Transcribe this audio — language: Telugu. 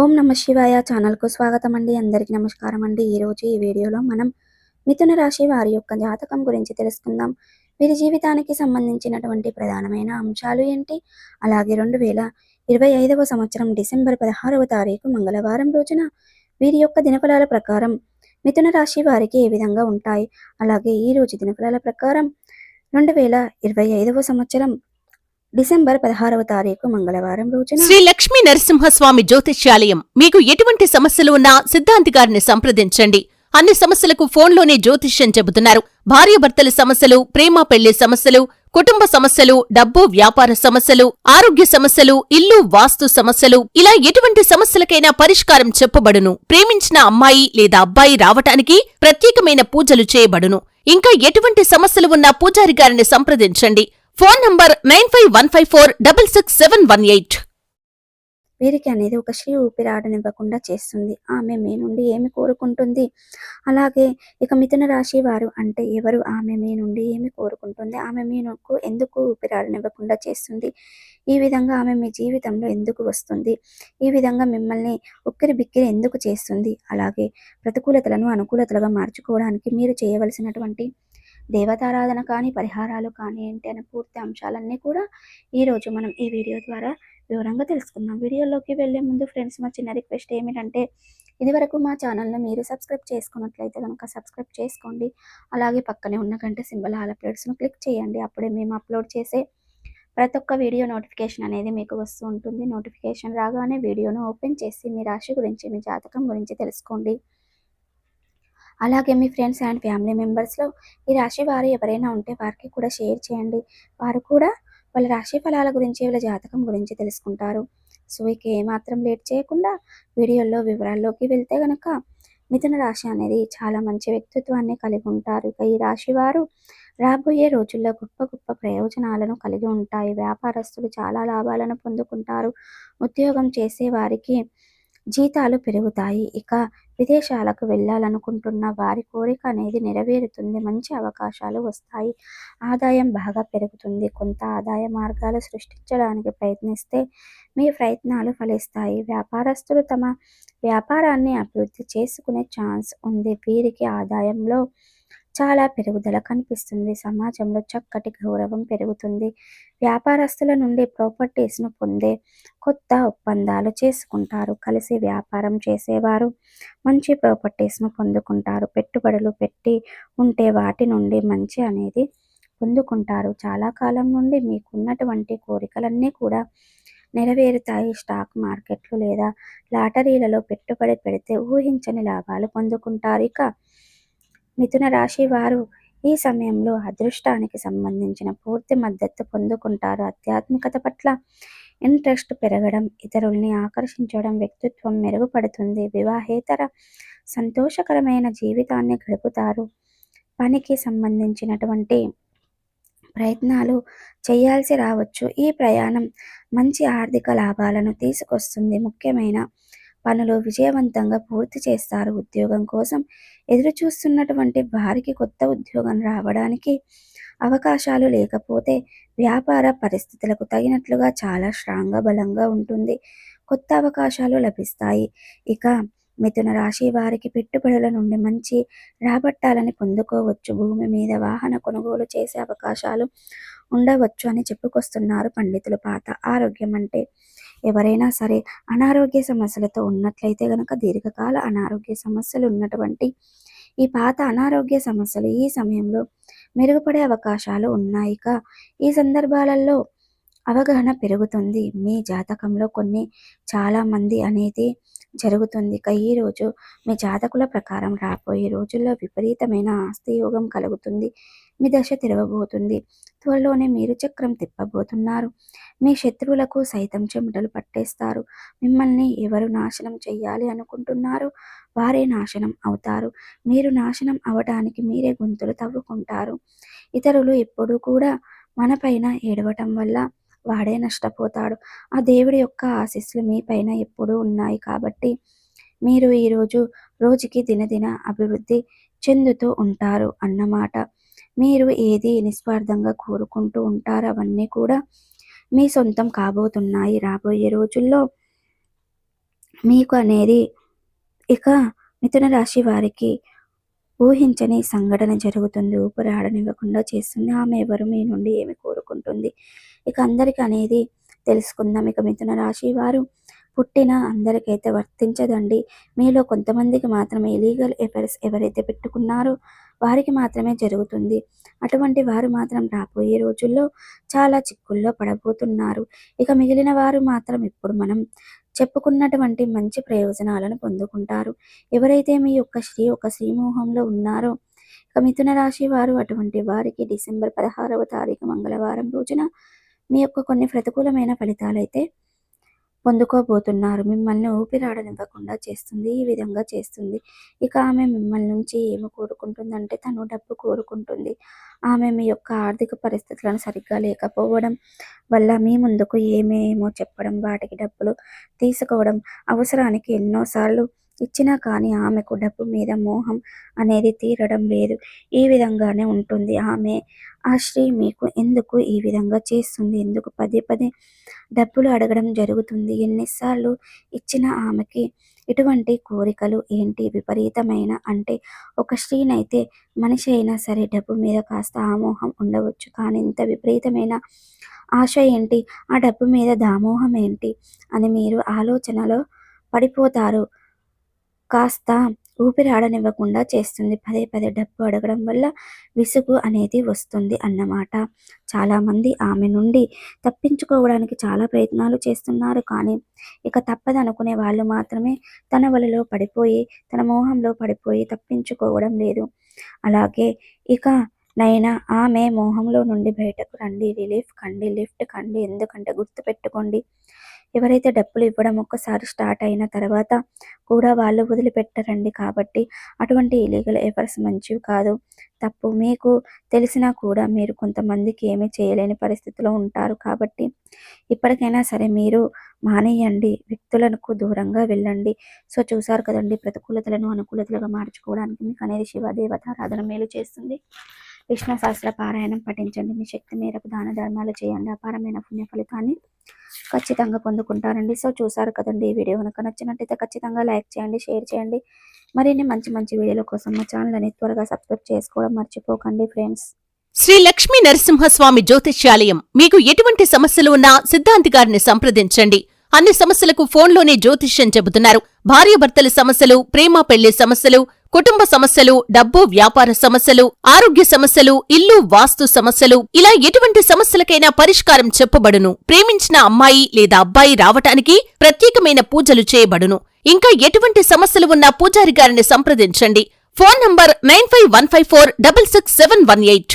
ఓం నమ శివాయ ఛానల్కు స్వాగతం అండి. అందరికీ నమస్కారం అండి. ఈరోజు ఈ వీడియోలో మనం మిథున రాశి వారి యొక్క జాతకం గురించి తెలుసుకుందాం. వీరి జీవితానికి సంబంధించినటువంటి ప్రధానమైన అంశాలు ఏంటి, అలాగే 2025వ సంవత్సరం డిసెంబర్ 16వ తారీఖు మంగళవారం రోజున వీరి యొక్క దినఫలాల ప్రకారం మిథున రాశి వారికి ఏ విధంగా ఉంటాయి, అలాగే ఈ రోజు దినఫలాల ప్రకారం 2025వ సంవత్సరం డిసెంబర్ 16వ తారీఖు మంగళవారం రోజున శ్రీ లక్ష్మీ నరసింహస్వామి జ్యోతిష్యాలయం. మీకు ఎటువంటి సమస్యలు ఉన్నా సిద్ధాంతి గారిని సంప్రదించండి. అన్ని సమస్యలకు ఫోన్లోనే జ్యోతిష్యం చెబుతున్నారు. భార్యాభర్తల సమస్యలు, ప్రేమ పెళ్లి సమస్యలు, కుటుంబ సమస్యలు, డబ్బు వ్యాపార సమస్యలు, ఆరోగ్య సమస్యలు, ఇల్లు వాస్తు సమస్యలు, ఇలా ఎటువంటి సమస్యలకైనా పరిష్కారం చెప్పబడును. ప్రేమించిన అమ్మాయి లేదా అబ్బాయి రావటానికి ప్రత్యేకమైన పూజలు చేయబడును. ఇంకా ఎటువంటి సమస్యలు ఉన్నా పూజారి గారిని సంప్రదించండి. Phone number 9515466718. వీరికి అనేది ఒక స్త్రీ ఊపిరాడనివ్వకుండా చేస్తుంది. ఆమె మీ నుండి ఏమి కోరుకుంటుంది, అలాగే ఇక మిథున రాశి వారు అంటే ఎవరు, ఆమె మీ నుండి ఏమి కోరుకుంటుంది, ఆమె మీకు ఎందుకు ఊపిరాడనివ్వకుండా చేస్తుంది, ఈ విధంగా ఆమె మీ జీవితంలో ఎందుకు వస్తుంది, ఈ విధంగా మిమ్మల్ని ఉక్కిరి బిక్కిరి ఎందుకు చేస్తుంది, అలాగే ప్రతికూలతలను అనుకూలతలుగా మార్చుకోవడానికి మీరు చేయవలసినటువంటి దేవతారాధన కానీ పరిహారాలు కానీ ఏంటి అనే పూర్తి అంశాలన్నీ కూడా ఈరోజు మనం ఈ వీడియో ద్వారా వివరంగా తెలుసుకుందాం. వీడియోలోకి వెళ్లే ముందు ఫ్రెండ్స్, మా చిన్న రిక్వెస్ట్ ఏమిటంటే, ఇదివరకు మా ఛానల్ను మీరు సబ్స్క్రైబ్ చేసుకున్నట్లయితే కనుక సబ్స్క్రైబ్ చేసుకోండి. అలాగే పక్కనే ఉన్న గంట సింబల్ ఆల్ అప్డేట్స్ను క్లిక్ చేయండి. అప్పుడే మేము అప్లోడ్ చేసే ప్రతి ఒక్క వీడియో నోటిఫికేషన్ అనేది మీకు వస్తూ ఉంటుంది. నోటిఫికేషన్ రాగానే వీడియోను ఓపెన్ చేసి మీ రాశి గురించి, మీ జాతకం గురించి తెలుసుకోండి. అలాగే మీ ఫ్రెండ్స్ అండ్ ఫ్యామిలీ మెంబర్స్లో ఈ రాశి వారు ఎవరైనా ఉంటే వారికి కూడా షేర్ చేయండి. వారు కూడా వాళ్ళ రాశి ఫలాల గురించి, వాళ్ళ జాతకం గురించి తెలుసుకుంటారు. సో ఇక ఏమాత్రం లేట్ చేయకుండా వీడియోలో వివరాల్లోకి వెళ్తే గనక, మిథున రాశి అనేది చాలా మంచి వ్యక్తిత్వాన్ని కలిగి ఉంటారు. ఇక ఈ రాశి వారు రాబోయే రోజుల్లో గొప్ప గొప్ప ప్రయోజనాలను కలిగి ఉంటాయి. వ్యాపారస్తులు చాలా లాభాలను పొందుకుంటారు. ఉద్యోగం చేసే వారికి జీతాలు పెరుగుతాయి. ఇక విదేశాలకు వెళ్ళాలనుకుంటున్న వారి కోరిక అనేది నెరవేరుతుంది. మంచి అవకాశాలు వస్తాయి. ఆదాయం బాగా పెరుగుతుంది. కొంత ఆదాయ మార్గాలు సృష్టించడానికి ప్రయత్నిస్తే మీ ప్రయత్నాలు ఫలిస్తాయి. వ్యాపారస్తులు తమ వ్యాపారాన్ని అభివృద్ధి చేసుకునే ఛాన్స్ ఉంది. వీరికి ఆదాయంలో చాలా పెరుగుదల కనిపిస్తుంది. సమాజంలో చక్కటి గౌరవం పెరుగుతుంది. వ్యాపారస్తుల నుండి ప్రాపర్టీస్ను పొందే కొత్త ఒప్పందాలు చేసుకుంటారు. కలిసి వ్యాపారం చేసేవారు మంచి ప్రాపర్టీస్ను పొందుకుంటారు. పెట్టుబడులు పెట్టి ఉంటే వాటి నుండి మంచి అనేది పొందుకుంటారు. చాలా కాలం నుండి మీకున్నటువంటి కోరికలన్నీ కూడా నెరవేరుతాయి. స్టాక్ మార్కెట్లు లేదా లాటరీలలో పెట్టుబడి పెడితే ఊహించని లాభాలు పొందుకుంటారు. ఇక మిథున రాశి వారు ఈ సమయంలో అదృష్టానికి సంబంధించిన పూర్తి మద్దతు పొందుకుంటారు. ఆధ్యాత్మికత పట్ల ఇంట్రెస్ట్ పెరగడం, ఇతరుల్ని ఆకర్షించడం, వ్యక్తిత్వం మెరుగుపడుతుంది. వివాహేతర సంతోషకరమైన జీవితాన్ని గడుపుతారు. పనికి సంబంధించినటువంటి ప్రయత్నాలు చేయాల్సి రావచ్చు. ఈ ప్రయాణం మంచి ఆర్థిక లాభాలను తీసుకొస్తుంది. ముఖ్యమైన పనులు విజయవంతంగా పూర్తి చేస్తారు. ఉద్యోగం కోసం ఎదురు చూస్తున్నటువంటి వారికి కొత్త ఉద్యోగం రావడానికి అవకాశాలు లేకపోతే వ్యాపార పరిస్థితులకు తగినట్లుగా చాలా స్ట్రాంగ్గా బలంగా ఉంటుంది. కొత్త అవకాశాలు లభిస్తాయి. ఇక మిథున రాశి వారికి పెట్టుబడుల నుండి మంచి రాబట్టాలని పొందుకోవచ్చు. భూమి మీద వాహన కొనుగోలు చేసే అవకాశాలు ఉండవచ్చు అని చెప్పుకొస్తున్నారు పండితులు. పాత ఆరోగ్యం అంటే ఎవరైనా సరే అనారోగ్య సమస్యలతో ఉన్నట్లయితే గనక, దీర్ఘకాల అనారోగ్య సమస్యలు ఉన్నటువంటి ఈ పాత అనారోగ్య సమస్యలు ఈ సమయంలో మెరుగుపడే అవకాశాలు ఉన్నాయి. ఈ సందర్భాలలో అవగాహన పెరుగుతుంది. మీ జాతకంలో చాలా మంది అనేది జరుగుతుంది. ఇక ఈరోజు మీ జాతకుల ప్రకారం రాబోయే రోజుల్లో విపరీతమైన ఆస్తి యోగం కలుగుతుంది. మీ దశ తిరగబోతుంది. త్వరలోనే మీరు చక్రం తిప్పబోతున్నారు. మీ శత్రువులకు సైతం చెమటలు పట్టేస్తారు. మిమ్మల్ని ఎవరు నాశనం చెయ్యాలి అనుకుంటున్నారో వారే నాశనం అవుతారు. మీరు నాశనం అవడానికి మీరే గొంతులు తవ్వుకుంటారు. ఇతరులు ఎప్పుడూ కూడా మనపైన ఏడవటం వల్ల వాడే నష్టపోతాడు. ఆ దేవుడి యొక్క ఆశీస్సులు మీ పైన ఎప్పుడూ ఉన్నాయి కాబట్టి మీరు ఈరోజు రోజుకి దినదిన అభివృద్ధి చెందుతూ ఉంటారు అన్నమాట. మీరు ఏది నిస్వార్థంగా కోరుకుంటూ ఉంటారో అవన్నీ కూడా మీ సొంతం కాబోతున్నాయి. రాబోయే రోజుల్లో మీకు అనేది ఇక మిథున రాశి వారికి ఊహించని సంఘటన జరుగుతుంది. ఊపిరాడనివ్వకుండా చేస్తుంది. ఆమె ఎవరు? మీ నుండి ఏమి కోరుకుంటుంది? ఇక అందరికి అనేది తెలుసుకుందాం. ఇక మిథున రాశి వారు పుట్టిన అందరికైతే వర్తించదండి. మీలో కొంతమందికి మాత్రమే ఇలీగల్ ఎఫైర్స్ ఎవరైతే పెట్టుకున్నారో వారికి మాత్రమే జరుగుతుంది. అటువంటి వారు మాత్రం రాబోయే రోజుల్లో చాలా చిక్కుల్లో పడబోతున్నారు. ఇక మిగిలిన వారు మాత్రం ఇప్పుడు మనం చెప్పుకున్నటువంటి మంచి ప్రయోజనాలను పొందుకుంటారు. ఎవరైతే మీ యొక్క ఒక శ్రీమోహంలో ఉన్నారో ఇక మిథున రాశి వారు అటువంటి వారికి డిసెంబర్ 16వ తారీఖు మంగళవారం రోజున మీ యొక్క కొన్ని ప్రతికూలమైన ఫలితాలైతే పొందుకోబోతున్నారు. మిమ్మల్ని ఊపిరాడనివ్వకుండా చేస్తుంది. ఈ విధంగా చేస్తుంది. ఇక ఆమె మిమ్మల్ని నుంచి ఏమి కోరుకుంటుందంటే తను డబ్బు కోరుకుంటుంది. ఆమె మీ యొక్క ఆర్థిక పరిస్థితులను సరిగ్గా లేకపోవడం వల్ల మీ ముందుకు ఏమేమో చెప్పడం, వాటికి డబ్బులు తీసుకోవడం, అవసరానికి ఎన్నోసార్లు ఇచ్చినా కానీ ఆమెకు డబ్బు మీద మోహం అనేది తీరడం లేదు. ఈ విధంగానే ఉంటుంది ఆమె. ఆ స్త్రీ మీకు ఎందుకు ఈ విధంగా చేస్తుంది? ఎందుకు పదే పదే డబ్బులు అడగడం జరుగుతుంది? ఎన్నిసార్లు ఇచ్చిన ఆమెకి ఇటువంటి కోరికలు ఏంటి? విపరీతమైన అంటే ఒక స్త్రీనైతే మనిషి అయినా సరే డబ్బు మీద కాస్త ఆమోహం ఉండవచ్చు. కానీ ఇంత విపరీతమైన ఆశ ఏంటి? ఆ డబ్బు మీద దామోహం ఏంటి అని మీరు ఆలోచనలో పడిపోతారు. కాస్త ఊపిరాడనివ్వకుండా చేస్తుంది. పదే పదే డబ్బు అడగడం వల్ల విసుగు అనేది వస్తుంది అన్నమాట. చాలామంది ఆమె నుండి తప్పించుకోవడానికి చాలా ప్రయత్నాలు చేస్తున్నారు. కానీ ఇక తప్పదనుకునే వాళ్ళు మాత్రమే తన వలలో పడిపోయి, తన మోహంలో పడిపోయి తప్పించుకోవడం లేదు. అలాగే ఇక నైనా ఆమె మోహంలో నుండి బయటకు రండి. రిలీఫ్ కండి, లిఫ్ట్ కండి. ఎందుకంటే గుర్తుపెట్టుకోండి, ఎవరైతే డబ్బులు ఇవ్వడం ఒక్కసారి స్టార్ట్ అయిన తర్వాత కూడా వాళ్ళు వదిలిపెట్టరండి. కాబట్టి అటువంటి ఇలీగల్ ఎఫర్స్ మంచివి కాదు, తప్పు. మీకు తెలిసినా కూడా మీరు కొంతమందికి ఏమీ చేయలేని పరిస్థితిలో ఉంటారు. కాబట్టి ఇప్పటికైనా సరే మీరు మానేయండి. వ్యక్తులకు దూరంగా వెళ్ళండి. సో చూసారు కదండి, ప్రతికూలతలను అనుకూలతలుగా మార్చుకోవడానికి మీకు అనేది శివదేవత ఆరాధన మేలు చేస్తుంది. విష్ణు సహస్ర పారాయణం పఠించండి. మీ శక్తి మేరకు దాన ధర్మాలు చేయండి. అపారమైన పుణ్య ఫలితాన్ని ఖచ్చితంగా పొందుకుంటారండి. సో చూసారు కదండి, ఈ వీడియో కనుక నచ్చినట్టయితే ఖచ్చితంగా లైక్ చేయండి, షేర్ చేయండి. మరిన్ని మంచి మంచి వీడియోల కోసం మా ఛానల్ అని త్వరగా సబ్స్క్రైబ్ చేసుకోవడం మర్చిపోకండి ఫ్రెండ్స్. శ్రీ లక్ష్మీ నరసింహస్వామి జ్యోతిష్యాలయం. మీకు ఎటువంటి సమస్యలు ఉన్నా సిద్ధాంతి గారిని సంప్రదించండి. అన్ని సమస్యలకు ఫోన్లోనే జ్యోతిష్యం చెబుతున్నారు. భార్యాభర్తల సమస్యలు, ప్రేమ పెళ్లి సమస్యలు, కుటుంబ సమస్యలు, డబ్బు వ్యాపార సమస్యలు, ఆరోగ్య సమస్యలు, ఇల్లు వాస్తు సమస్యలు, ఇలా ఎటువంటి సమస్యలకైనా పరిష్కారం చెప్పబడును. ప్రేమించిన అమ్మాయి లేదా అబ్బాయి రావటానికి ప్రత్యేకమైన పూజలు చేయబడును. ఇంకా ఎటువంటి సమస్యలు ఉన్నా పూజారి గారిని సంప్రదించండి. Phone number 9515466718.